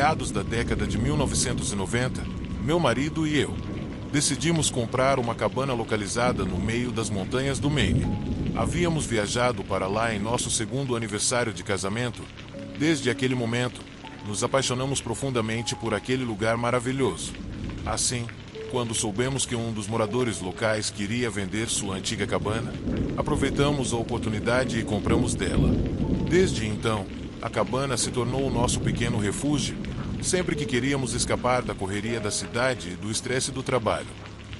meados da década de 1990, meu marido e eu decidimos comprar uma cabana localizada no meio das montanhas do Maine. Havíamos viajado para lá em nosso segundo aniversário de casamento. Desde aquele momento, nos apaixonamos profundamente por aquele lugar maravilhoso. Assim, quando soubemos que um dos moradores locais queria vender sua antiga cabana, aproveitamos a oportunidade e compramos dela. Desde então, a cabana se tornou o nosso pequeno refúgio, sempre que queríamos escapar da correria da cidade e do estresse do trabalho.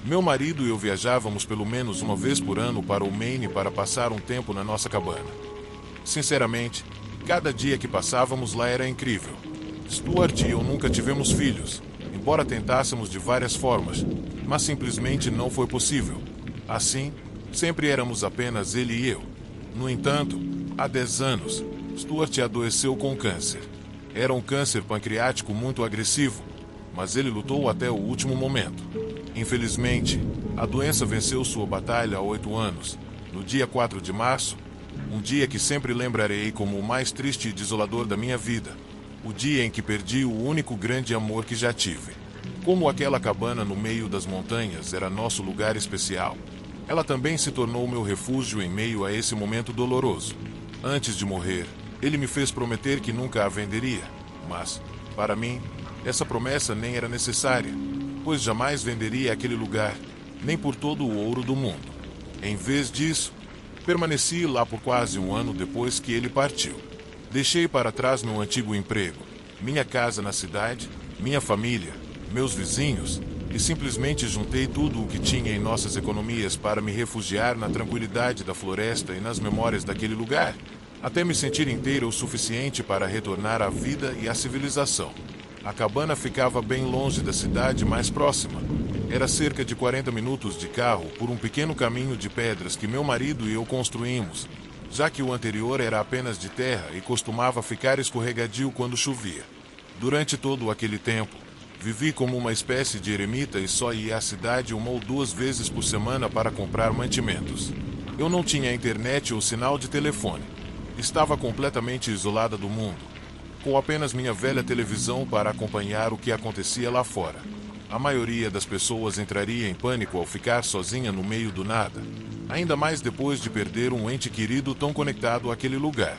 Meu marido e eu viajávamos pelo menos uma vez por ano para o Maine para passar um tempo na nossa cabana. Sinceramente, cada dia que passávamos lá era incrível. Stuart e eu nunca tivemos filhos, embora tentássemos de várias formas, mas simplesmente não foi possível. Assim, sempre éramos apenas ele e eu. No entanto, há 10 anos, Stuart adoeceu com câncer. Era um câncer pancreático muito agressivo, mas ele lutou até o último momento. Infelizmente, a doença venceu sua batalha há 8 anos, no dia 4 de março, um dia que sempre lembrarei como o mais triste e desolador da minha vida, o dia em que perdi o único grande amor que já tive. Como aquela cabana no meio das montanhas era nosso lugar especial, ela também se tornou meu refúgio em meio a esse momento doloroso. Antes de morrer, ele me fez prometer que nunca a venderia, mas, para mim, essa promessa nem era necessária, pois jamais venderia aquele lugar, nem por todo o ouro do mundo. Em vez disso, permaneci lá por quase um ano depois que ele partiu. Deixei para trás meu antigo emprego, minha casa na cidade, minha família, meus vizinhos, e simplesmente juntei tudo o que tinha em nossas economias para me refugiar na tranquilidade da floresta e nas memórias daquele lugar, até me sentir inteiro o suficiente para retornar à vida e à civilização. A cabana ficava bem longe da cidade mais próxima. Era cerca de 40 minutos de carro por um pequeno caminho de pedras que meu marido e eu construímos, já que o anterior era apenas de terra e costumava ficar escorregadio quando chovia. Durante todo aquele tempo, vivi como uma espécie de eremita e só ia à cidade 1 ou 2 vezes por semana para comprar mantimentos. Eu não tinha internet ou sinal de telefone. Estava completamente isolada do mundo, com apenas minha velha televisão para acompanhar o que acontecia lá fora. A maioria das pessoas entraria em pânico ao ficar sozinha no meio do nada, ainda mais depois de perder um ente querido tão conectado àquele lugar.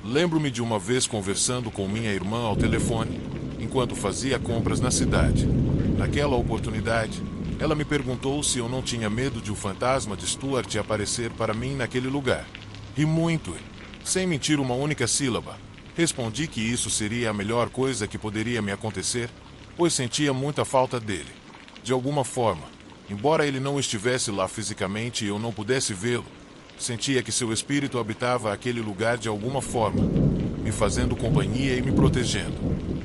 Lembro-me de uma vez conversando com minha irmã ao telefone, enquanto fazia compras na cidade. Naquela oportunidade, ela me perguntou se eu não tinha medo de o fantasma de Stuart aparecer para mim naquele lugar. Ri muito, sem mentir uma única sílaba. Respondi que isso seria a melhor coisa que poderia me acontecer, pois sentia muita falta dele. De alguma forma, embora ele não estivesse lá fisicamente e eu não pudesse vê-lo, sentia que seu espírito habitava aquele lugar de alguma forma, me fazendo companhia e me protegendo.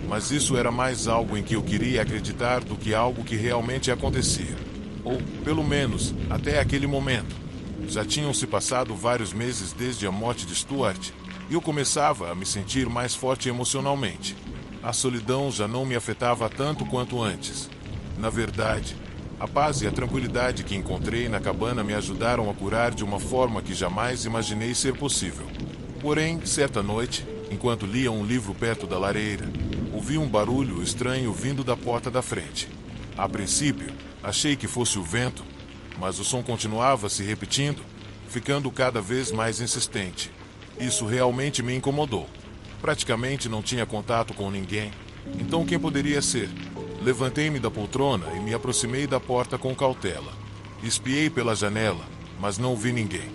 Mas isso era mais algo em que eu queria acreditar do que algo que realmente acontecia. Ou, pelo menos, até aquele momento. Já tinham se passado vários meses desde a morte de Stuart, e eu começava a me sentir mais forte emocionalmente. A solidão já não me afetava tanto quanto antes. Na verdade, a paz e a tranquilidade que encontrei na cabana me ajudaram a curar de uma forma que jamais imaginei ser possível. Porém, certa noite, enquanto lia um livro perto da lareira, ouvi um barulho estranho vindo da porta da frente. A princípio, achei que fosse o vento, mas o som continuava se repetindo, ficando cada vez mais insistente. Isso realmente me incomodou. Praticamente não tinha contato com ninguém, então quem poderia ser? Levantei-me da poltrona e me aproximei da porta com cautela. Espiei pela janela, mas não vi ninguém.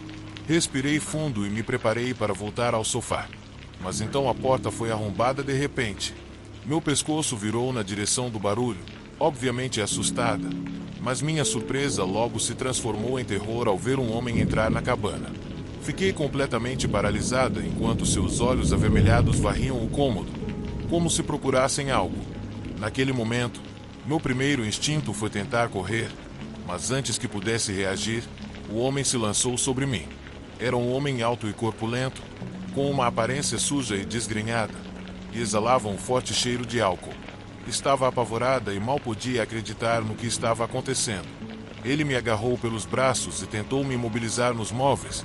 Respirei fundo e me preparei para voltar ao sofá. Mas então a porta foi arrombada de repente. Meu pescoço virou na direção do barulho, obviamente assustada, mas minha surpresa logo se transformou em terror ao ver um homem entrar na cabana. Fiquei completamente paralisada enquanto seus olhos avermelhados varriam o cômodo, como se procurassem algo. Naquele momento, meu primeiro instinto foi tentar correr, mas antes que pudesse reagir, o homem se lançou sobre mim. Era um homem alto e corpulento, com uma aparência suja e desgrenhada, e exalava um forte cheiro de álcool. Estava apavorada e mal podia acreditar no que estava acontecendo. Ele me agarrou pelos braços e tentou me imobilizar nos móveis,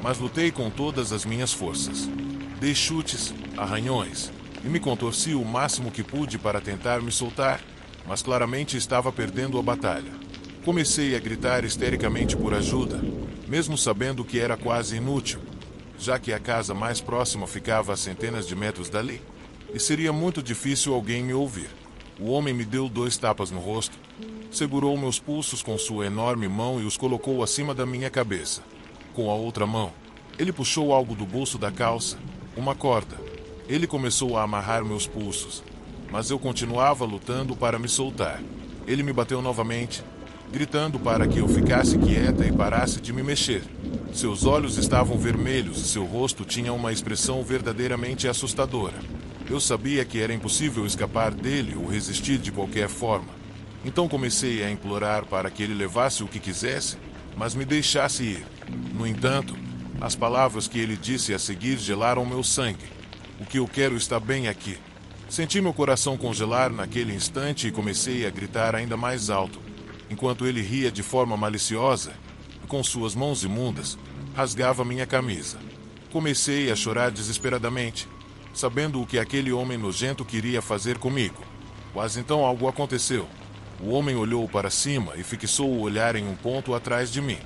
mas lutei com todas as minhas forças. Dei chutes, arranhões, e me contorci o máximo que pude para tentar me soltar, mas claramente estava perdendo a batalha. Comecei a gritar histericamente por ajuda, mesmo sabendo que era quase inútil, já que a casa mais próxima ficava a centenas de metros dali, e seria muito difícil alguém me ouvir. O homem me deu 2 tapas no rosto, segurou meus pulsos com sua enorme mão e os colocou acima da minha cabeça. Com a outra mão, ele puxou algo do bolso da calça, uma corda. Ele começou a amarrar meus pulsos, mas eu continuava lutando para me soltar. Ele me bateu novamente, gritando para que eu ficasse quieta e parasse de me mexer. Seus olhos estavam vermelhos e seu rosto tinha uma expressão verdadeiramente assustadora. Eu sabia que era impossível escapar dele ou resistir de qualquer forma. Então comecei a implorar para que ele levasse o que quisesse, mas me deixasse ir. No entanto, as palavras que ele disse a seguir gelaram meu sangue. O que eu quero está bem aqui. Senti meu coração congelar naquele instante e comecei a gritar ainda mais alto, enquanto ele ria de forma maliciosa e, com suas mãos imundas, rasgava minha camisa. Comecei a chorar desesperadamente, sabendo o que aquele homem nojento queria fazer comigo. Mas então algo aconteceu. O homem olhou para cima e fixou o olhar em um ponto atrás de mim.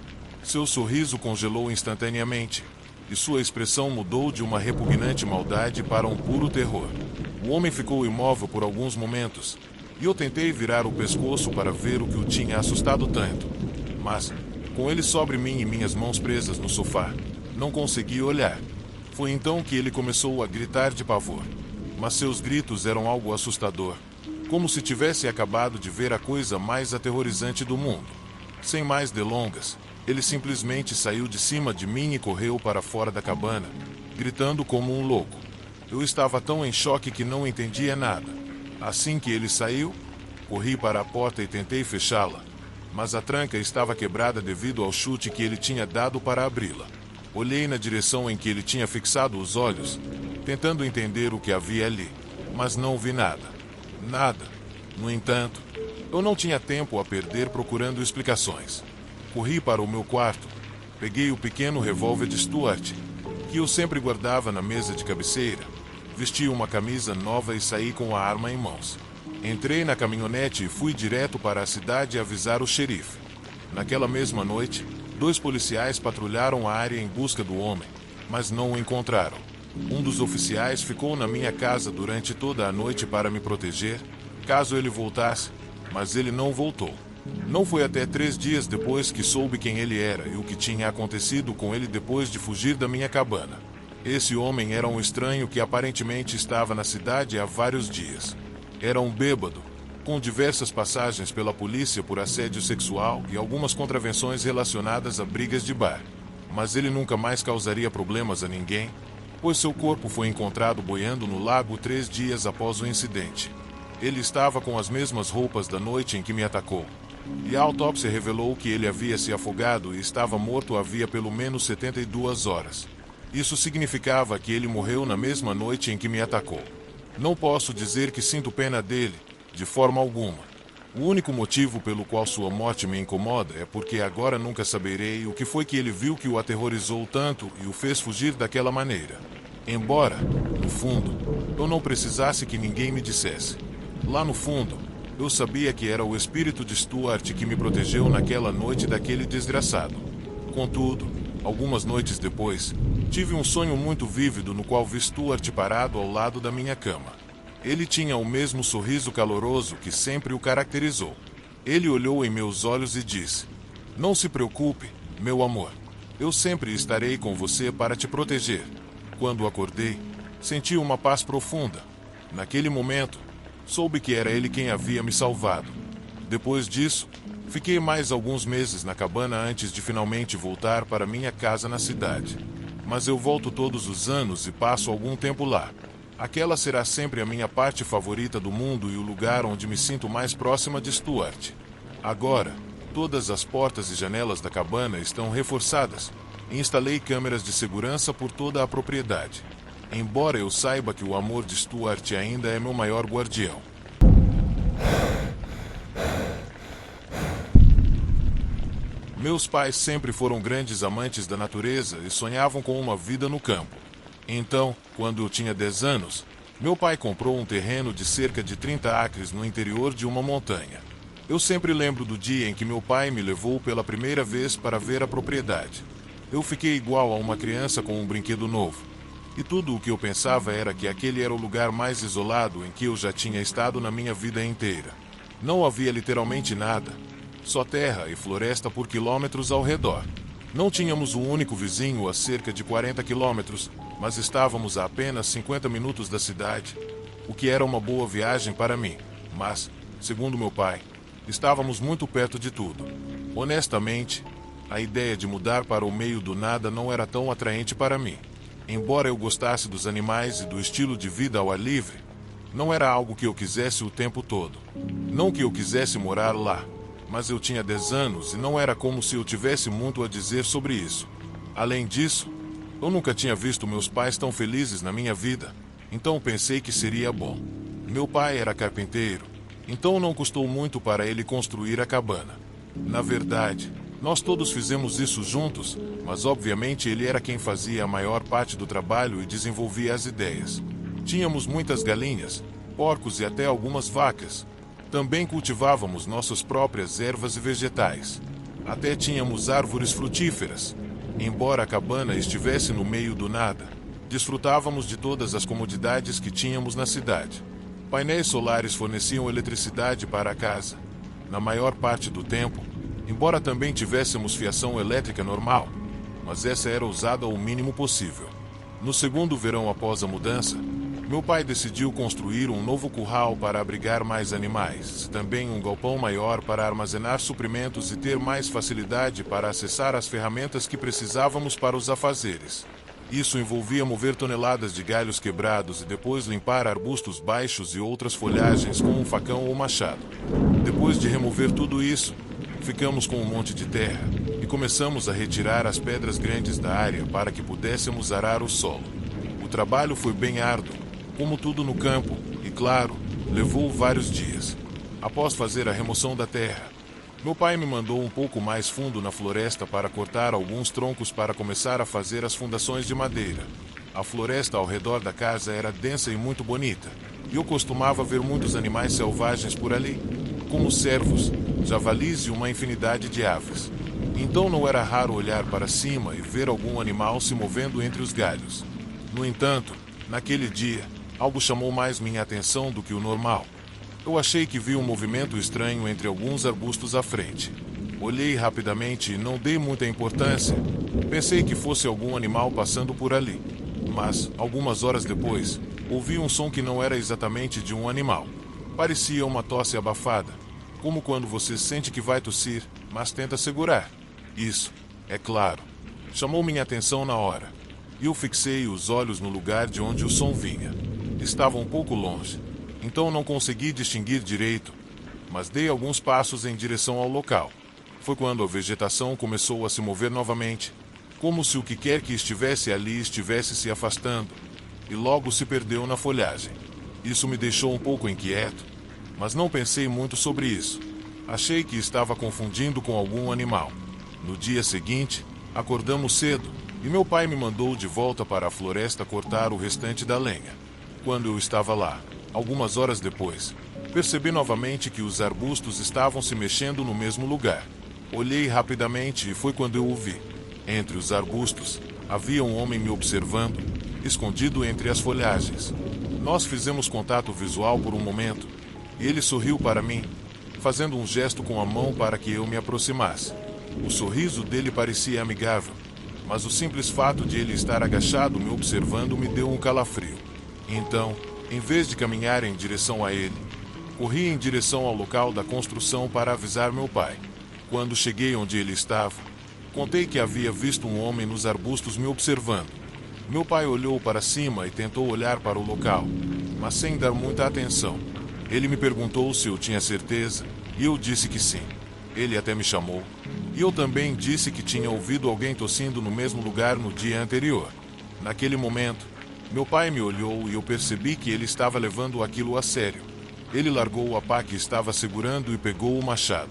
Seu sorriso congelou instantaneamente, e sua expressão mudou de uma repugnante maldade para um puro terror. O homem ficou imóvel por alguns momentos, e eu tentei virar o pescoço para ver o que o tinha assustado tanto. Mas, com ele sobre mim e minhas mãos presas no sofá, não consegui olhar. Foi então que ele começou a gritar de pavor. Mas seus gritos eram algo assustador, como se tivesse acabado de ver a coisa mais aterrorizante do mundo. Sem mais delongas, ele simplesmente saiu de cima de mim e correu para fora da cabana, gritando como um louco. Eu estava tão em choque que não entendia nada. Assim que ele saiu, corri para a porta e tentei fechá-la, mas a tranca estava quebrada devido ao chute que ele tinha dado para abri-la. Olhei na direção em que ele tinha fixado os olhos, tentando entender o que havia ali, mas não vi nada. Nada. No entanto, eu não tinha tempo a perder procurando explicações. Corri para o meu quarto, peguei o pequeno revólver de Stuart, que eu sempre guardava na mesa de cabeceira, vesti uma camisa nova e saí com a arma em mãos. Entrei na caminhonete e fui direto para a cidade avisar o xerife. Naquela mesma noite, 2 policiais patrulharam a área em busca do homem, mas não o encontraram. Um dos oficiais ficou na minha casa durante toda a noite para me proteger, caso ele voltasse, mas ele não voltou. Não foi até 3 dias depois que soube quem ele era e o que tinha acontecido com ele depois de fugir da minha cabana. Esse homem era um estranho que aparentemente estava na cidade há vários dias. Era um bêbado, com diversas passagens pela polícia por assédio sexual e algumas contravenções relacionadas a brigas de bar. Mas ele nunca mais causaria problemas a ninguém, pois seu corpo foi encontrado boiando no lago 3 dias após o incidente. Ele estava com as mesmas roupas da noite em que me atacou, e a autópsia revelou que ele havia se afogado e estava morto havia pelo menos 72 horas. Isso significava que ele morreu na mesma noite em que me atacou. Não posso dizer que sinto pena dele, de forma alguma. O único motivo pelo qual sua morte me incomoda é porque agora nunca saberei o que foi que ele viu que o aterrorizou tanto e o fez fugir daquela maneira. Embora, no fundo, eu não precisasse que ninguém me dissesse. Lá no fundo, eu sabia que era o espírito de Stuart que me protegeu naquela noite daquele desgraçado. Contudo, algumas noites depois, tive um sonho muito vívido no qual vi Stuart parado ao lado da minha cama. Ele tinha o mesmo sorriso caloroso que sempre o caracterizou. Ele olhou em meus olhos e disse: "Não se preocupe, meu amor. Eu sempre estarei com você para te proteger." Quando acordei, senti uma paz profunda. Naquele momento, soube que era ele quem havia me salvado. Depois disso, fiquei mais alguns meses na cabana antes de finalmente voltar para minha casa na cidade. Mas eu volto todos os anos e passo algum tempo lá. Aquela será sempre a minha parte favorita do mundo e o lugar onde me sinto mais próxima de Stuart. Agora, todas as portas e janelas da cabana estão reforçadas e instalei câmeras de segurança por toda a propriedade. Embora eu saiba que o amor de Stuart ainda é meu maior guardião. Meus pais sempre foram grandes amantes da natureza e sonhavam com uma vida no campo. Então, quando eu tinha 10 anos, Meu pai comprou um terreno de cerca de 30 acres no interior de uma montanha. Eu sempre lembro do dia em que meu pai me levou pela primeira vez para ver a propriedade. Eu fiquei igual a uma criança com um brinquedo novo. E tudo o que eu pensava era que aquele era o lugar mais isolado em que eu já tinha estado na minha vida inteira. Não havia literalmente nada, só terra e floresta por quilômetros ao redor. Não tínhamos um único vizinho a cerca de 40 quilômetros, mas estávamos a apenas 50 minutos da cidade, o que era uma boa viagem para mim. Mas, segundo meu pai, estávamos muito perto de tudo. Honestamente, a ideia de mudar para o meio do nada não era tão atraente para mim. Embora eu gostasse dos animais e do estilo de vida ao ar livre, não era algo que eu quisesse o tempo todo. Não que eu quisesse morar lá, mas eu tinha 10 anos e não era como se eu tivesse muito a dizer sobre isso. Além disso, eu nunca tinha visto meus pais tão felizes na minha vida, então pensei que seria bom. Meu pai era carpinteiro, então não custou muito para ele construir a cabana. Na verdade, nós todos fizemos isso juntos, mas obviamente ele era quem fazia a maior parte do trabalho e desenvolvia as ideias. Tínhamos muitas galinhas, porcos e até algumas vacas. Também cultivávamos nossas próprias ervas e vegetais. Até tínhamos árvores frutíferas. Embora a cabana estivesse no meio do nada, desfrutávamos de todas as comodidades que tínhamos na cidade. Painéis solares forneciam eletricidade para a casa. Na maior parte do tempo, embora também tivéssemos fiação elétrica normal, mas essa era usada ao mínimo possível. No segundo verão após a mudança, meu pai decidiu construir um novo curral para abrigar mais animais, também um galpão maior para armazenar suprimentos e ter mais facilidade para acessar as ferramentas que precisávamos para os afazeres. Isso envolvia mover toneladas de galhos quebrados e depois limpar arbustos baixos e outras folhagens com um facão ou machado. Depois de remover tudo isso, ficamos com um monte de terra e começamos a retirar as pedras grandes da área para que pudéssemos arar o solo. O trabalho foi bem árduo, como tudo no campo, e claro, levou vários dias. Após fazer a remoção da terra, meu pai me mandou um pouco mais fundo na floresta para cortar alguns troncos para começar a fazer as fundações de madeira. A floresta ao redor da casa era densa e muito bonita, e eu costumava ver muitos animais selvagens por ali, como cervos, javalis e uma infinidade de aves. Então não era raro olhar para cima e ver algum animal se movendo entre os galhos. No entanto, naquele dia, algo chamou mais minha atenção do que o normal. Eu achei que vi um movimento estranho entre alguns arbustos à frente. Olhei rapidamente e não dei muita importância. Pensei que fosse algum animal passando por ali. Mas, algumas horas depois, ouvi um som que não era exatamente de um animal. Parecia uma tosse abafada, como quando você sente que vai tossir, mas tenta segurar. Isso, é claro, chamou minha atenção na hora. E eu fixei os olhos no lugar de onde o som vinha. Estava um pouco longe, então não consegui distinguir direito, mas dei alguns passos em direção ao local. Foi quando a vegetação começou a se mover novamente, como se o que quer que estivesse ali estivesse se afastando, e logo se perdeu na folhagem. Isso me deixou um pouco inquieto, mas não pensei muito sobre isso. Achei que estava confundindo com algum animal. No dia seguinte, acordamos cedo, e meu pai me mandou de volta para a floresta cortar o restante da lenha. Quando eu estava lá, algumas horas depois, percebi novamente que os arbustos estavam se mexendo no mesmo lugar. Olhei rapidamente e foi quando eu o vi. Entre os arbustos, havia um homem me observando, escondido entre as folhagens. Nós fizemos contato visual por um momento, e ele sorriu para mim, fazendo um gesto com a mão para que eu me aproximasse. O sorriso dele parecia amigável, mas o simples fato de ele estar agachado me observando me deu um calafrio. Então, em vez de caminhar em direção a ele, corri em direção ao local da construção para avisar meu pai. Quando cheguei onde ele estava, contei que havia visto um homem nos arbustos me observando. Meu pai olhou para cima e tentou olhar para o local, mas sem dar muita atenção. Ele me perguntou se eu tinha certeza, e eu disse que sim. Ele até me chamou, e eu também disse que tinha ouvido alguém tossindo no mesmo lugar no dia anterior. Naquele momento, meu pai me olhou e eu percebi que ele estava levando aquilo a sério. Ele largou a pá que estava segurando e pegou o machado.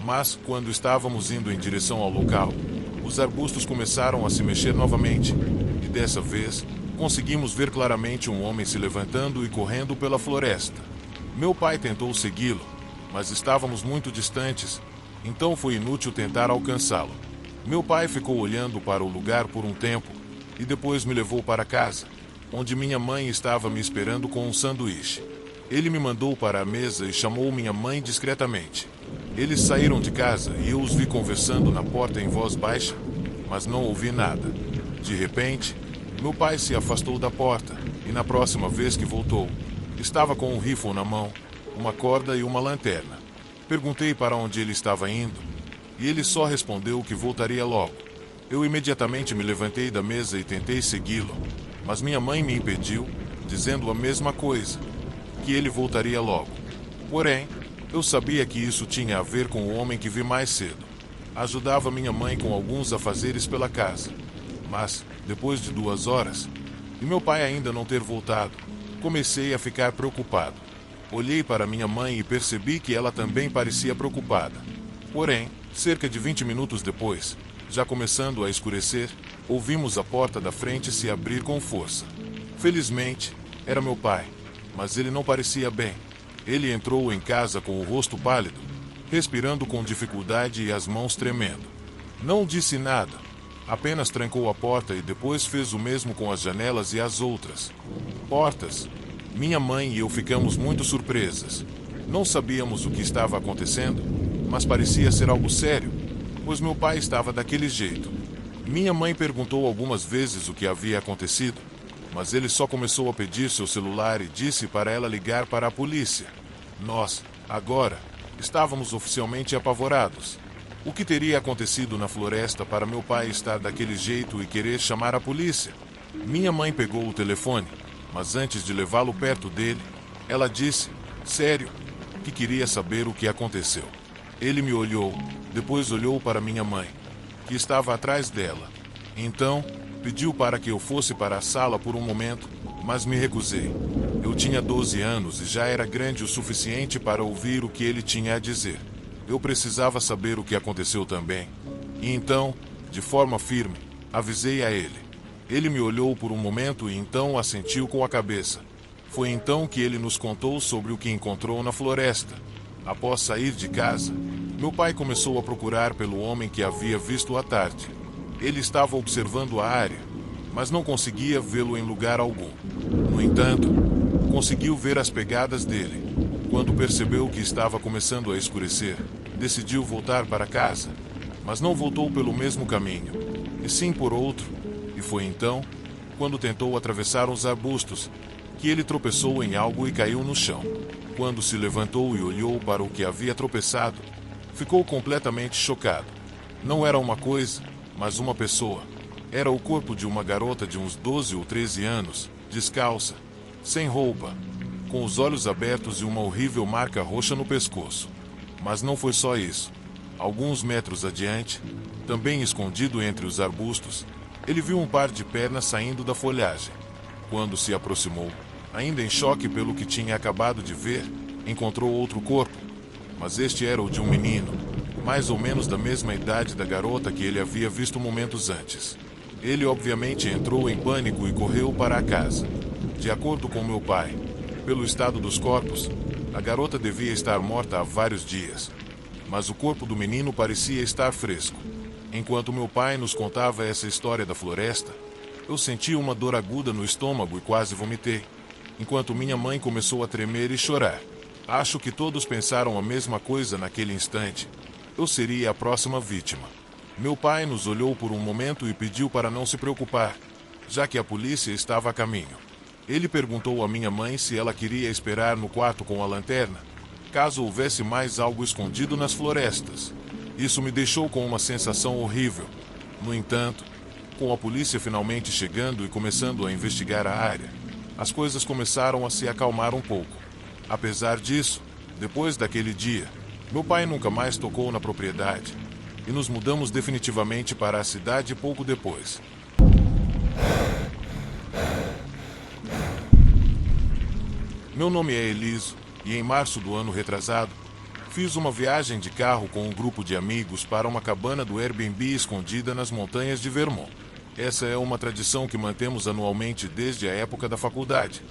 Mas, quando estávamos indo em direção ao local, os arbustos começaram a se mexer novamente, e dessa vez, Conseguimos ver claramente um homem se levantando e correndo pela floresta. Meu pai tentou segui-lo, mas estávamos muito distantes, então foi inútil tentar alcançá-lo. Meu pai ficou olhando para o lugar por um tempo e depois me levou para casa, onde minha mãe estava me esperando com um sanduíche. Ele me mandou para a mesa e chamou minha mãe discretamente. Eles saíram de casa e eu os vi conversando na porta em voz baixa, mas não ouvi nada. De repente, meu pai se afastou da porta e na próxima vez que voltou, estava com um rifle na mão, uma corda e uma lanterna. Perguntei para onde ele estava indo e ele só respondeu que voltaria logo. Eu imediatamente me levantei da mesa e tentei segui-lo, mas minha mãe me impediu, dizendo a mesma coisa, que ele voltaria logo. Porém, eu sabia que isso tinha a ver com o homem que vi mais cedo. Ajudava minha mãe com alguns afazeres pela casa. Mas, depois de 2 horas, e meu pai ainda não ter voltado, comecei a ficar preocupado. Olhei para minha mãe e percebi que ela também parecia preocupada. Porém, cerca de 20 minutos depois, já começando a escurecer, ouvimos a porta da frente se abrir com força. Felizmente, era meu pai, mas ele não parecia bem. Ele entrou em casa com o rosto pálido, respirando com dificuldade e as mãos tremendo. Não disse nada, apenas trancou a porta e depois fez o mesmo com as janelas e as outras portas. Minha mãe e eu ficamos muito surpresas. Não sabíamos o que estava acontecendo, mas parecia ser algo sério, pois meu pai estava daquele jeito. Minha mãe perguntou algumas vezes o que havia acontecido, mas ele só começou a pedir seu celular e disse para ela ligar para a polícia. Nós, agora, estávamos oficialmente apavorados. O que teria acontecido na floresta para meu pai estar daquele jeito e querer chamar a polícia? Minha mãe pegou o telefone, mas antes de levá-lo perto dele, ela disse, sério, que queria saber o que aconteceu. Ele me olhou, depois olhou para minha mãe, que estava atrás dela. Então, pediu para que eu fosse para a sala por um momento, mas me recusei. Eu tinha 12 anos e já era grande o suficiente para ouvir o que ele tinha a dizer. Eu precisava saber o que aconteceu também. E então, de forma firme, avisei a ele. Ele me olhou por um momento e então assentiu com a cabeça. Foi então que ele nos contou sobre o que encontrou na floresta. Após sair de casa, meu pai começou a procurar pelo homem que havia visto à tarde. Ele estava observando a área, mas não conseguia vê-lo em lugar algum. No entanto, conseguiu ver as pegadas dele. Quando percebeu que estava começando a escurecer, decidiu voltar para casa, mas não voltou pelo mesmo caminho, e sim por outro, e foi então, quando tentou atravessar os arbustos, que ele tropeçou em algo e caiu no chão. Quando se levantou e olhou para o que havia tropeçado, ficou completamente chocado. Não era uma coisa, mas uma pessoa. Era o corpo de uma garota de uns 12 ou 13 anos, descalça, sem roupa, com os olhos abertos e uma horrível marca roxa no pescoço. Mas não foi só isso. Alguns metros adiante, também escondido entre os arbustos, ele viu um par de pernas saindo da folhagem. Quando se aproximou, ainda em choque pelo que tinha acabado de ver, encontrou outro corpo. Mas este era o de um menino, mais ou menos da mesma idade da garota que ele havia visto momentos antes. Ele obviamente entrou em pânico e correu para a casa. De acordo com meu pai, pelo estado dos corpos, a garota devia estar morta há vários dias. Mas o corpo do menino parecia estar fresco. Enquanto meu pai nos contava essa história da floresta, eu senti uma dor aguda no estômago e quase vomitei, enquanto minha mãe começou a tremer e chorar. Acho que todos pensaram a mesma coisa naquele instante. Eu seria a próxima vítima. Meu pai nos olhou por um momento e pediu para não se preocupar, já que a polícia estava a caminho. Ele perguntou à minha mãe se ela queria esperar no quarto com a lanterna, caso houvesse mais algo escondido nas florestas. Isso me deixou com uma sensação horrível. No entanto, com a polícia finalmente chegando e começando a investigar a área, as coisas começaram a se acalmar um pouco. Apesar disso, depois daquele dia, meu pai nunca mais tocou na propriedade, e nos mudamos definitivamente para a cidade pouco depois. Meu nome é Eliso, e em março do ano retrasado, fiz uma viagem de carro com um grupo de amigos para uma cabana do Airbnb escondida nas montanhas de Vermont. Essa é uma tradição que mantemos anualmente desde a época da faculdade.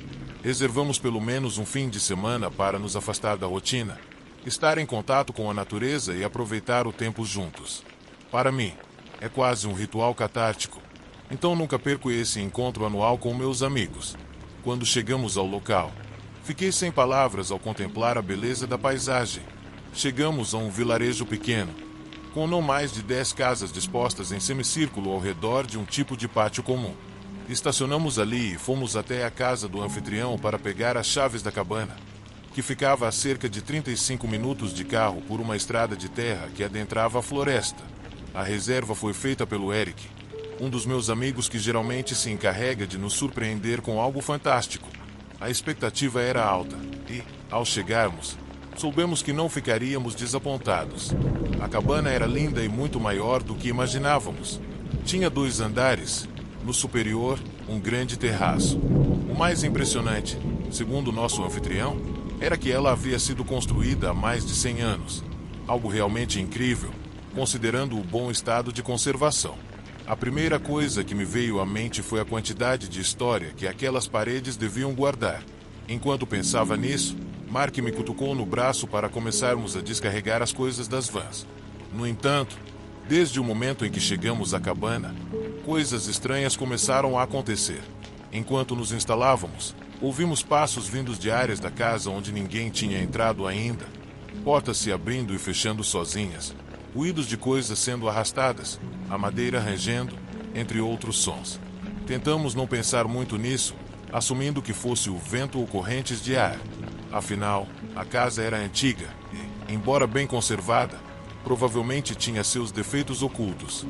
Reservamos pelo menos um fim de semana para nos afastar da rotina, estar em contato com a natureza e aproveitar o tempo juntos. Para mim, é quase um ritual catártico. Então nunca perco esse encontro anual com meus amigos. Quando chegamos ao local, fiquei sem palavras ao contemplar a beleza da paisagem. Chegamos a um vilarejo pequeno, com não mais de 10 casas dispostas em semicírculo ao redor de um tipo de pátio comum. Estacionamos ali e fomos até a casa do anfitrião para pegar as chaves da cabana, que ficava a cerca de 35 minutos de carro por uma estrada de terra que adentrava a floresta. A reserva foi feita pelo Eric, um dos meus amigos que geralmente se encarrega de nos surpreender com algo fantástico. A expectativa era alta e, ao chegarmos, soubemos que não ficaríamos desapontados. A cabana era linda e muito maior do que imaginávamos. Tinha 2 andares. No superior, um grande terraço. O mais impressionante, segundo o nosso anfitrião, era que ela havia sido construída há mais de 100 anos. Algo realmente incrível, considerando o bom estado de conservação. A primeira coisa que me veio à mente foi a quantidade de história que aquelas paredes deviam guardar. Enquanto pensava nisso, Mark me cutucou no braço para começarmos a descarregar as coisas das vans. No entanto, desde o momento em que chegamos à cabana, coisas estranhas começaram a acontecer. Enquanto nos instalávamos, ouvimos passos vindos de áreas da casa onde ninguém tinha entrado ainda, portas se abrindo e fechando sozinhas, ruídos de coisas sendo arrastadas, a madeira rangendo, entre outros sons. Tentamos não pensar muito nisso, assumindo que fosse o vento ou correntes de ar. Afinal, a casa era antiga e, embora bem conservada, provavelmente tinha seus defeitos ocultos.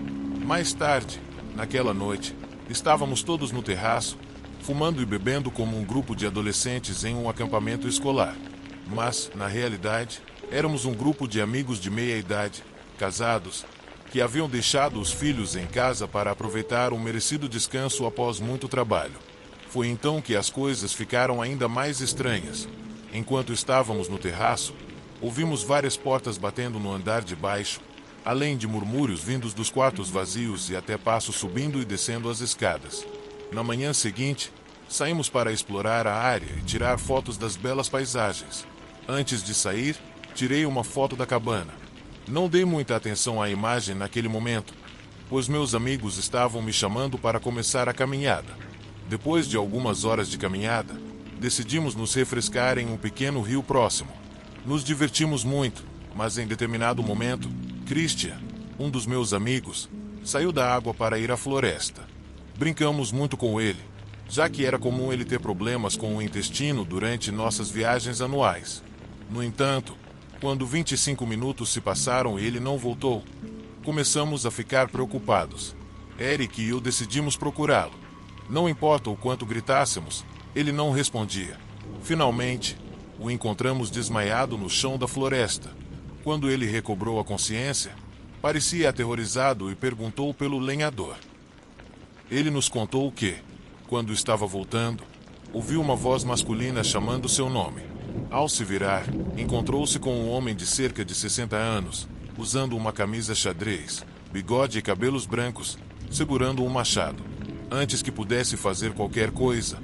Mais tarde, naquela noite, estávamos todos no terraço, fumando e bebendo como um grupo de adolescentes em um acampamento escolar. Mas, na realidade, éramos um grupo de amigos de meia-idade, casados, que haviam deixado os filhos em casa para aproveitar um merecido descanso após muito trabalho. Foi então que as coisas ficaram ainda mais estranhas. Enquanto estávamos no terraço, ouvimos várias portas batendo no andar de baixo, além de murmúrios vindos dos quartos vazios e até passos subindo e descendo as escadas. Na manhã seguinte, saímos para explorar a área e tirar fotos das belas paisagens. Antes de sair, tirei uma foto da cabana. Não dei muita atenção à imagem naquele momento, pois meus amigos estavam me chamando para começar a caminhada. Depois de algumas horas de caminhada, decidimos nos refrescar em um pequeno rio próximo. Nos divertimos muito, mas em determinado momento, Christian, um dos meus amigos, saiu da água para ir à floresta. Brincamos muito com ele, já que era comum ele ter problemas com o intestino durante nossas viagens anuais. No entanto, quando 25 minutos se passaram e ele não voltou, começamos a ficar preocupados. Eric e eu decidimos procurá-lo. Não importa o quanto gritássemos, ele não respondia. Finalmente, o encontramos desmaiado no chão da floresta. Quando ele recobrou a consciência, parecia aterrorizado e perguntou pelo lenhador. Ele nos contou que, quando estava voltando, ouviu uma voz masculina chamando seu nome. Ao se virar, encontrou-se com um homem de cerca de 60 anos, usando uma camisa xadrez, bigode e cabelos brancos, segurando um machado. Antes que pudesse fazer qualquer coisa,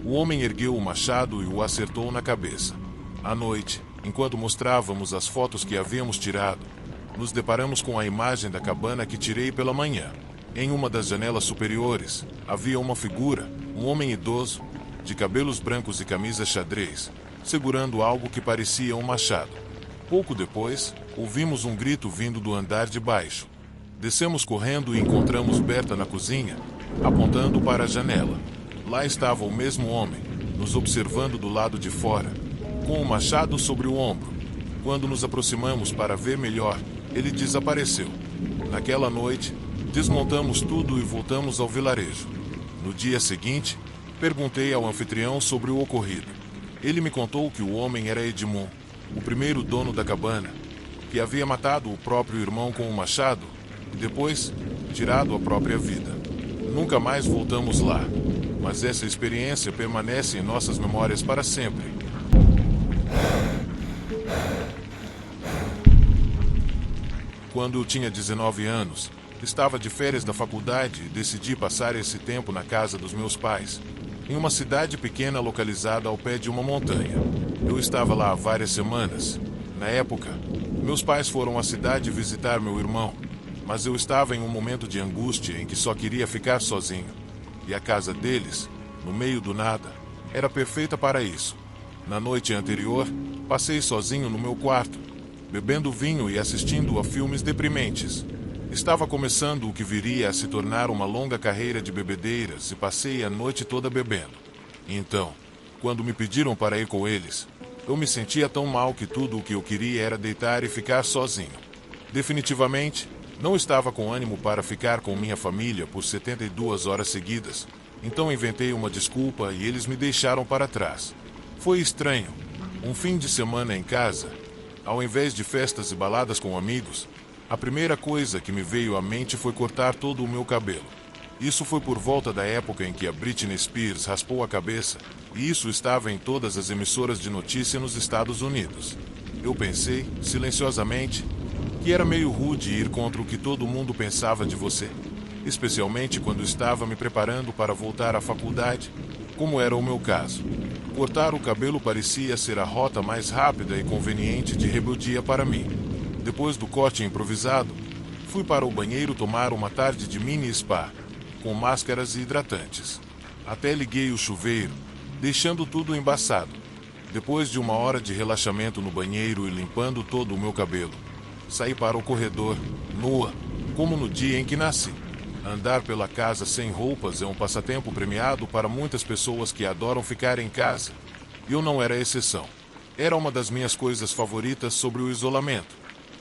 o homem ergueu o machado e o acertou na cabeça. À noite, enquanto mostrávamos as fotos que havíamos tirado, nos deparamos com a imagem da cabana que tirei pela manhã. Em uma das janelas superiores, havia uma figura, um homem idoso, de cabelos brancos e camisa xadrez, segurando algo que parecia um machado. Pouco depois, ouvimos um grito vindo do andar de baixo. Descemos correndo e encontramos Berta na cozinha, apontando para a janela. Lá estava o mesmo homem, nos observando do lado de fora, com o machado sobre o ombro. Quando nos aproximamos para ver melhor, ele desapareceu. Naquela noite, desmontamos tudo e voltamos ao vilarejo. No dia seguinte, perguntei ao anfitrião sobre o ocorrido. Ele me contou que o homem era Edmund, o primeiro dono da cabana, que havia matado o próprio irmão com um machado e depois tirado a própria vida. Nunca mais voltamos lá, mas essa experiência permanece em nossas memórias para sempre. Quando eu tinha 19 anos, Estava de férias da faculdade e decidi passar esse tempo na casa dos meus pais, em uma cidade pequena localizada ao pé de uma montanha. Eu estava lá há várias semanas. Na época, meus pais foram à cidade visitar meu irmão, mas eu estava em um momento de angústia em que só queria ficar sozinho. E a casa deles, no meio do nada, era perfeita para isso. Na noite anterior, passei sozinho no meu quarto, bebendo vinho e assistindo a filmes deprimentes. Estava começando o que viria a se tornar uma longa carreira de bebedeiras e passei a noite toda bebendo. Então, quando me pediram para ir com eles, eu me sentia tão mal que tudo o que eu queria era deitar e ficar sozinho. Definitivamente, não estava com ânimo para ficar com minha família por 72 horas seguidas, então inventei uma desculpa e eles me deixaram para trás. Foi estranho. Um fim de semana em casa, ao invés de festas e baladas com amigos, a primeira coisa que me veio à mente foi cortar todo o meu cabelo. Isso foi por volta da época em que a Britney Spears raspou a cabeça, e isso estava em todas as emissoras de notícia nos Estados Unidos. Eu pensei, silenciosamente, que era meio rude ir contra o que todo mundo pensava de você, especialmente quando estava me preparando para voltar à faculdade, como era o meu caso. Cortar o cabelo parecia ser a rota mais rápida e conveniente de rebeldia para mim. Depois do corte improvisado, fui para o banheiro tomar uma tarde de mini spa, com máscaras e hidratantes. Até liguei o chuveiro, deixando tudo embaçado. Depois de uma hora de relaxamento no banheiro e limpando todo o meu cabelo, saí para o corredor, nua, como no dia em que nasci. Andar pela casa sem roupas é um passatempo premiado para muitas pessoas que adoram ficar em casa. Eu não era exceção. Era uma das minhas coisas favoritas sobre o isolamento.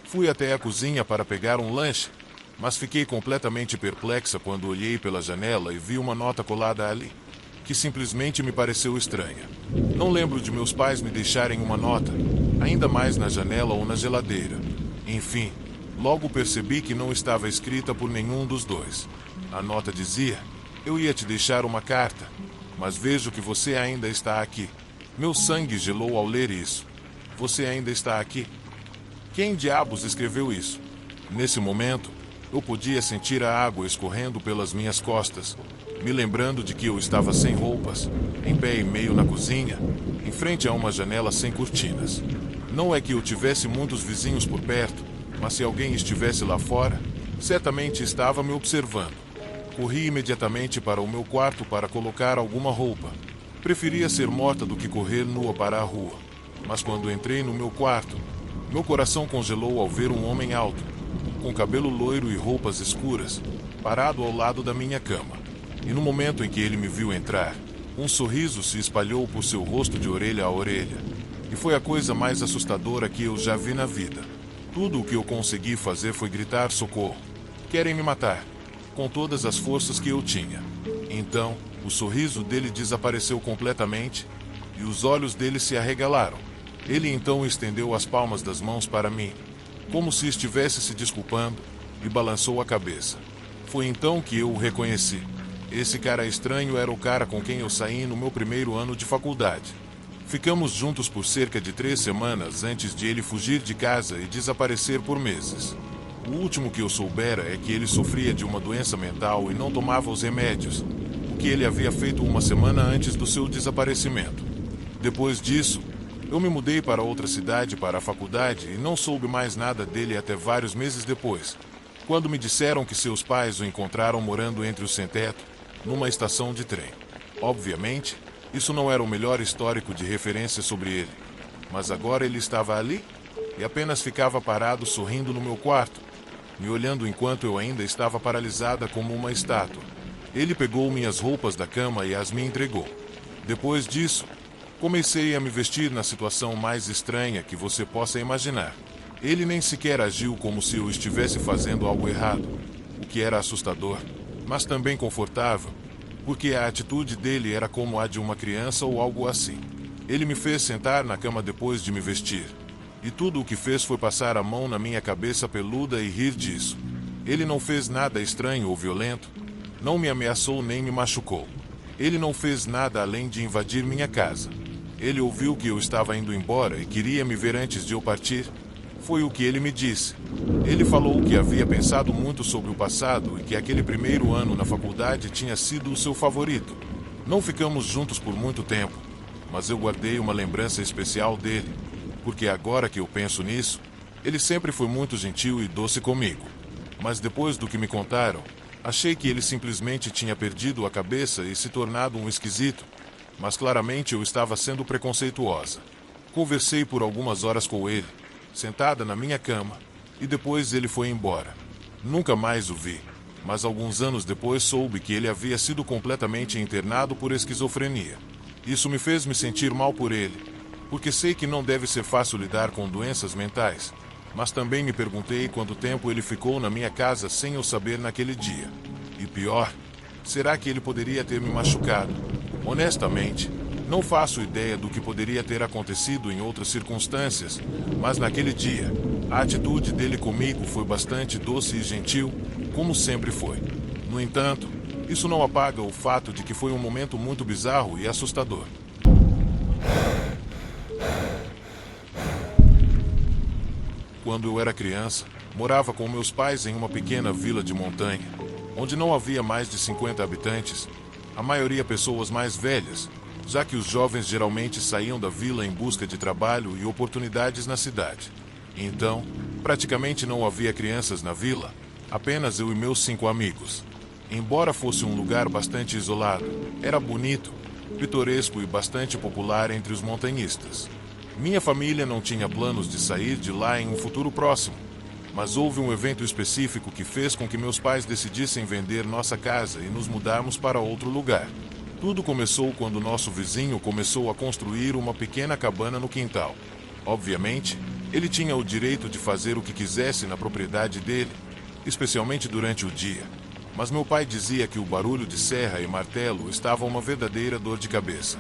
Fui até a cozinha para pegar um lanche, mas fiquei completamente perplexa quando olhei pela janela e vi uma nota colada ali, que simplesmente me pareceu estranha. Não lembro de meus pais me deixarem uma nota, ainda mais na janela ou na geladeira. Enfim, logo percebi que não estava escrita por nenhum dos dois. A nota dizia: "Eu ia te deixar uma carta, mas vejo que você ainda está aqui." Meu sangue gelou ao ler isso. Você ainda está aqui? Quem diabos escreveu isso? Nesse momento, eu podia sentir a água escorrendo pelas minhas costas, me lembrando de que eu estava sem roupas, em pé e meio na cozinha, em frente a uma janela sem cortinas. Não é que eu tivesse muitos vizinhos por perto, mas se alguém estivesse lá fora, certamente estava me observando. Corri imediatamente para o meu quarto para colocar alguma roupa. Preferia ser morta do que correr nua para a rua. Mas quando entrei no meu quarto, meu coração congelou ao ver um homem alto, com cabelo loiro e roupas escuras, parado ao lado da minha cama. E no momento em que ele me viu entrar, um sorriso se espalhou por seu rosto de orelha a orelha. E foi a coisa mais assustadora que eu já vi na vida. Tudo o que eu consegui fazer foi gritar socorro. Querem me matar, com todas as forças que eu tinha. Então, o sorriso dele desapareceu completamente, e os olhos dele se arregalaram. Ele então estendeu as palmas das mãos para mim, como se estivesse se desculpando, e balançou a cabeça. Foi então que eu o reconheci. Esse cara estranho era o cara com quem eu saí no meu primeiro ano de faculdade. Ficamos juntos por cerca de 3 semanas antes de ele fugir de casa e desaparecer por meses. O último que eu soubera é que ele sofria de uma doença mental e não tomava os remédios, o que ele havia feito uma semana antes do seu desaparecimento. Depois disso, eu me mudei para outra cidade para a faculdade e não soube mais nada dele até vários meses depois, quando me disseram que seus pais o encontraram morando entre os sem-teto, numa estação de trem. Obviamente, isso não era o melhor histórico de referência sobre ele, mas agora ele estava ali e apenas ficava parado sorrindo no meu quarto, me olhando enquanto eu ainda estava paralisada como uma estátua. Ele pegou minhas roupas da cama e as me entregou. Depois disso, comecei a me vestir na situação mais estranha que você possa imaginar. Ele nem sequer agiu como se eu estivesse fazendo algo errado, o que era assustador, mas também confortável, porque a atitude dele era como a de uma criança ou algo assim. Ele me fez sentar na cama depois de me vestir, e tudo o que fez foi passar a mão na minha cabeça peluda e rir disso. Ele não fez nada estranho ou violento, não me ameaçou nem me machucou. Ele não fez nada além de invadir minha casa. Ele ouviu que eu estava indo embora e queria me ver antes de eu partir. Foi o que ele me disse. Ele falou que havia pensado muito sobre o passado e que aquele primeiro ano na faculdade tinha sido o seu favorito. Não ficamos juntos por muito tempo, mas eu guardei uma lembrança especial dele, porque agora que eu penso nisso, ele sempre foi muito gentil e doce comigo. Mas depois do que me contaram, achei que ele simplesmente tinha perdido a cabeça e se tornado um esquisito, mas claramente eu estava sendo preconceituosa. Conversei por algumas horas com ele, sentada na minha cama, e depois ele foi embora. Nunca mais o vi, mas alguns anos depois soube que ele havia sido completamente internado por esquizofrenia. Isso me fez me sentir mal por ele, porque sei que não deve ser fácil lidar com doenças mentais, mas também me perguntei quanto tempo ele ficou na minha casa sem eu saber naquele dia. E pior, será que ele poderia ter me machucado? Honestamente, não faço ideia do que poderia ter acontecido em outras circunstâncias, mas naquele dia, a atitude dele comigo foi bastante doce e gentil, como sempre foi. No entanto, isso não apaga o fato de que foi um momento muito bizarro e assustador. Quando eu era criança, morava com meus pais em uma pequena vila de montanha, onde não havia mais de 50 habitantes, a maioria pessoas mais velhas, já que os jovens geralmente saíam da vila em busca de trabalho e oportunidades na cidade. Então, praticamente não havia crianças na vila, apenas eu e meus 5 amigos. Embora fosse um lugar bastante isolado, era bonito, pitoresco e bastante popular entre os montanhistas. Minha família não tinha planos de sair de lá em um futuro próximo, mas houve um evento específico que fez com que meus pais decidissem vender nossa casa e nos mudarmos para outro lugar. Tudo começou quando nosso vizinho começou a construir uma pequena cabana no quintal. Obviamente, ele tinha o direito de fazer o que quisesse na propriedade dele, especialmente durante o dia. Mas meu pai dizia que o barulho de serra e martelo estava uma verdadeira dor de cabeça.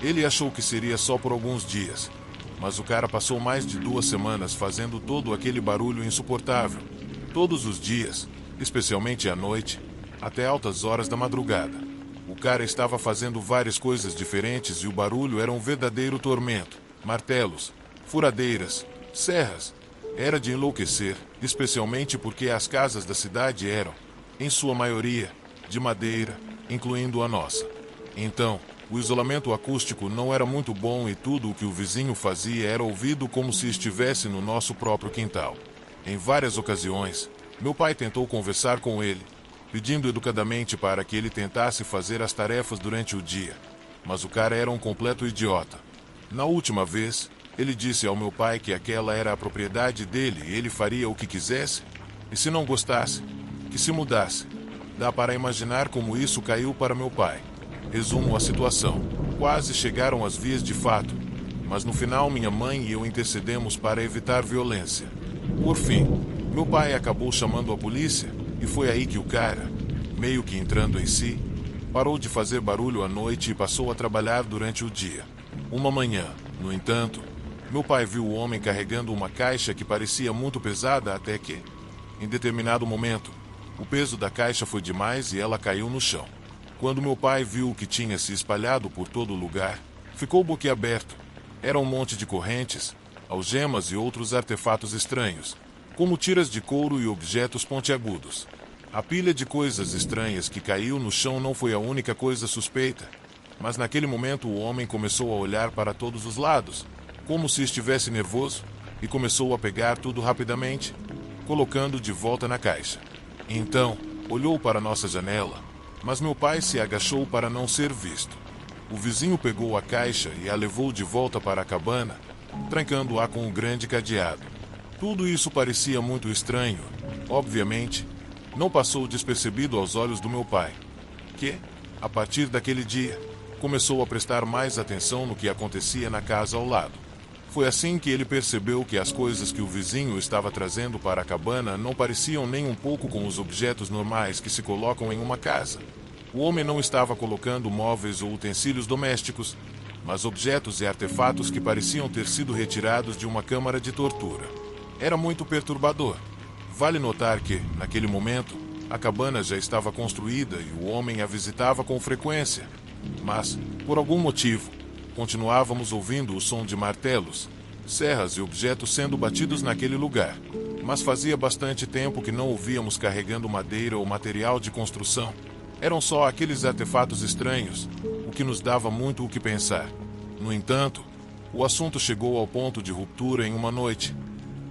Ele achou que seria só por alguns dias, mas o cara passou mais de 2 semanas fazendo todo aquele barulho insuportável, todos os dias, especialmente à noite, até altas horas da madrugada. O cara estava fazendo várias coisas diferentes e o barulho era um verdadeiro tormento. Martelos, furadeiras, serras. Era de enlouquecer, especialmente porque as casas da cidade eram, em sua maioria, de madeira, incluindo a nossa. Então, o isolamento acústico não era muito bom e tudo o que o vizinho fazia era ouvido como se estivesse no nosso próprio quintal. Em várias ocasiões, meu pai tentou conversar com ele, pedindo educadamente para que ele tentasse fazer as tarefas durante o dia, mas o cara era um completo idiota. Na última vez, ele disse ao meu pai que aquela era a propriedade dele e ele faria o que quisesse, e se não gostasse, que se mudasse. Dá para imaginar como isso caiu para meu pai. Resumo a situação. Quase chegaram às vias de fato, mas no final minha mãe e eu intercedemos para evitar violência. Por fim, meu pai acabou chamando a polícia, e foi aí que o cara, meio que entrando em si, parou de fazer barulho à noite e passou a trabalhar durante o dia. Uma manhã, no entanto, meu pai viu o homem carregando uma caixa que parecia muito pesada até que, em determinado momento, o peso da caixa foi demais e ela caiu no chão. Quando meu pai viu o que tinha se espalhado por todo o lugar, ficou boquiaberto. Era um monte de correntes, algemas e outros artefatos estranhos, como tiras de couro e objetos pontiagudos. A pilha de coisas estranhas que caiu no chão não foi a única coisa suspeita, mas naquele momento o homem começou a olhar para todos os lados, como se estivesse nervoso, e começou a pegar tudo rapidamente, colocando de volta na caixa. Então, olhou para nossa janela, mas meu pai se agachou para não ser visto. O vizinho pegou a caixa e a levou de volta para a cabana, trancando-a com um grande cadeado. Tudo isso parecia muito estranho. Obviamente, não passou despercebido aos olhos do meu pai, que, a partir daquele dia, começou a prestar mais atenção no que acontecia na casa ao lado. Foi assim que ele percebeu que as coisas que o vizinho estava trazendo para a cabana não pareciam nem um pouco com os objetos normais que se colocam em uma casa. O homem não estava colocando móveis ou utensílios domésticos, mas objetos e artefatos que pareciam ter sido retirados de uma câmara de tortura. Era muito perturbador. Vale notar que, naquele momento, a cabana já estava construída e o homem a visitava com frequência. Mas, por algum motivo, continuávamos ouvindo o som de martelos, serras e objetos sendo batidos naquele lugar. Mas fazia bastante tempo que não o víamos carregando madeira ou material de construção. Eram só aqueles artefatos estranhos, o que nos dava muito o que pensar. No entanto, o assunto chegou ao ponto de ruptura em uma noite,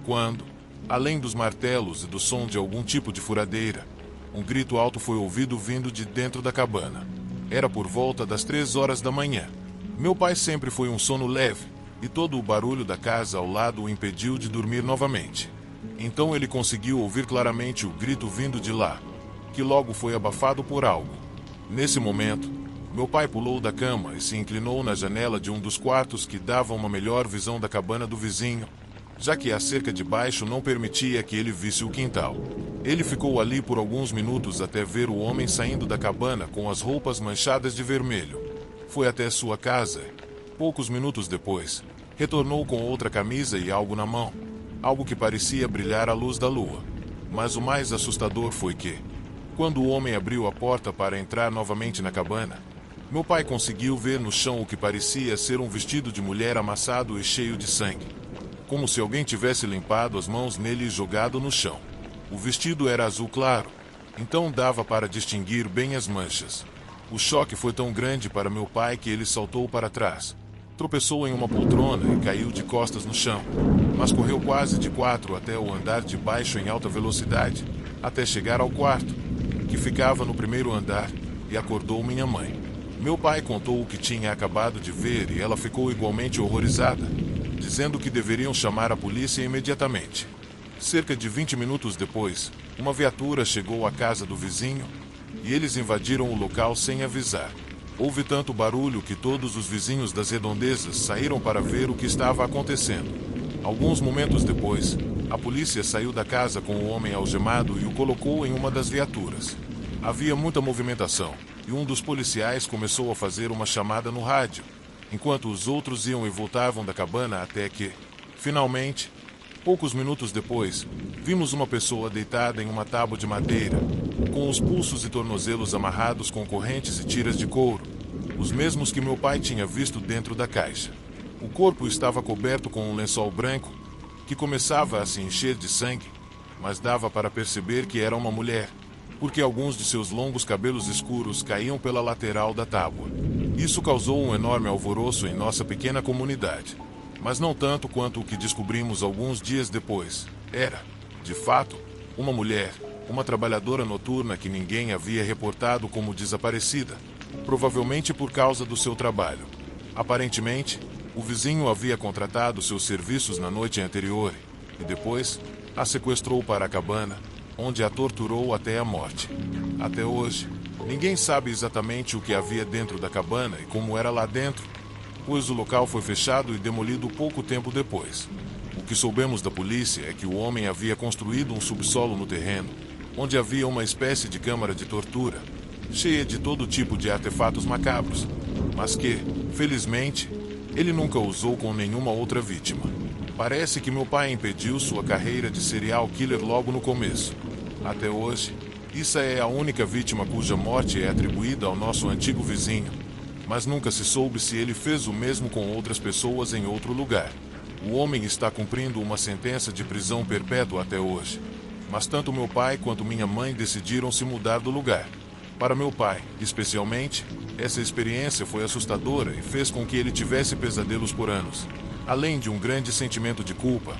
quando, além dos martelos e do som de algum tipo de furadeira, um grito alto foi ouvido vindo de dentro da cabana. Era por volta das 3 horas da manhã. Meu pai sempre foi um sono leve, e todo o barulho da casa ao lado o impediu de dormir novamente. Então ele conseguiu ouvir claramente o grito vindo de lá, que logo foi abafado por algo. Nesse momento, meu pai pulou da cama e se inclinou na janela de um dos quartos que dava uma melhor visão da cabana do vizinho, já que a cerca de baixo não permitia que ele visse o quintal. Ele ficou ali por alguns minutos até ver o homem saindo da cabana com as roupas manchadas de vermelho. Foi até sua casa. Poucos minutos depois, retornou com outra camisa e algo na mão, algo que parecia brilhar à luz da lua. Mas o mais assustador foi que, quando o homem abriu a porta para entrar novamente na cabana, meu pai conseguiu ver no chão o que parecia ser um vestido de mulher amassado e cheio de sangue, como se alguém tivesse limpado as mãos nele e jogado no chão. O vestido era azul claro, então dava para distinguir bem as manchas. O choque foi tão grande para meu pai que ele saltou para trás, tropeçou em uma poltrona e caiu de costas no chão, mas correu quase de 4 até o andar de baixo em alta velocidade, até chegar ao quarto, que ficava no primeiro andar, e acordou minha mãe. Meu pai contou o que tinha acabado de ver e ela ficou igualmente horrorizada, dizendo que deveriam chamar a polícia imediatamente. Cerca de 20 minutos depois, uma viatura chegou à casa do vizinho e eles invadiram o local sem avisar. Houve tanto barulho que todos os vizinhos das redondezas saíram para ver o que estava acontecendo. Alguns momentos depois, a polícia saiu da casa com o homem algemado e o colocou em uma das viaturas. Havia muita movimentação e um dos policiais começou a fazer uma chamada no rádio, enquanto os outros iam e voltavam da cabana até que, finalmente, poucos minutos depois, vimos uma pessoa deitada em uma tábua de madeira, com os pulsos e tornozelos amarrados com correntes e tiras de couro, os mesmos que meu pai tinha visto dentro da caixa. O corpo estava coberto com um lençol branco, que começava a se encher de sangue, mas dava para perceber que era uma mulher, porque alguns de seus longos cabelos escuros caíam pela lateral da tábua. Isso causou um enorme alvoroço em nossa pequena comunidade, mas não tanto quanto o que descobrimos alguns dias depois. Era, de fato, uma mulher, uma trabalhadora noturna que ninguém havia reportado como desaparecida, provavelmente por causa do seu trabalho. Aparentemente, o vizinho havia contratado seus serviços na noite anterior e depois a sequestrou para a cabana, onde a torturou até a morte. Até hoje, ninguém sabe exatamente o que havia dentro da cabana e como era lá dentro, pois o local foi fechado e demolido pouco tempo depois. O que soubemos da polícia é que o homem havia construído um subsolo no terreno, onde havia uma espécie de câmara de tortura, cheia de todo tipo de artefatos macabros, mas que, felizmente, ele nunca usou com nenhuma outra vítima. Parece que meu pai impediu sua carreira de serial killer logo no começo. Até hoje, Issa é a única vítima cuja morte é atribuída ao nosso antigo vizinho, mas nunca se soube se ele fez o mesmo com outras pessoas em outro lugar. O homem está cumprindo uma sentença de prisão perpétua até hoje, mas tanto meu pai quanto minha mãe decidiram se mudar do lugar. Para meu pai, especialmente, essa experiência foi assustadora e fez com que ele tivesse pesadelos por anos, além de um grande sentimento de culpa,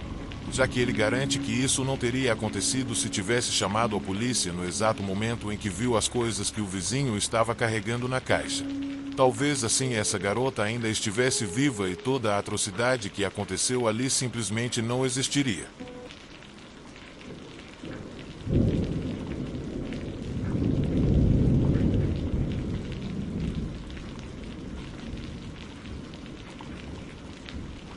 já que ele garante que isso não teria acontecido se tivesse chamado a polícia no exato momento em que viu as coisas que o vizinho estava carregando na caixa. Talvez assim essa garota ainda estivesse viva e toda a atrocidade que aconteceu ali simplesmente não existiria.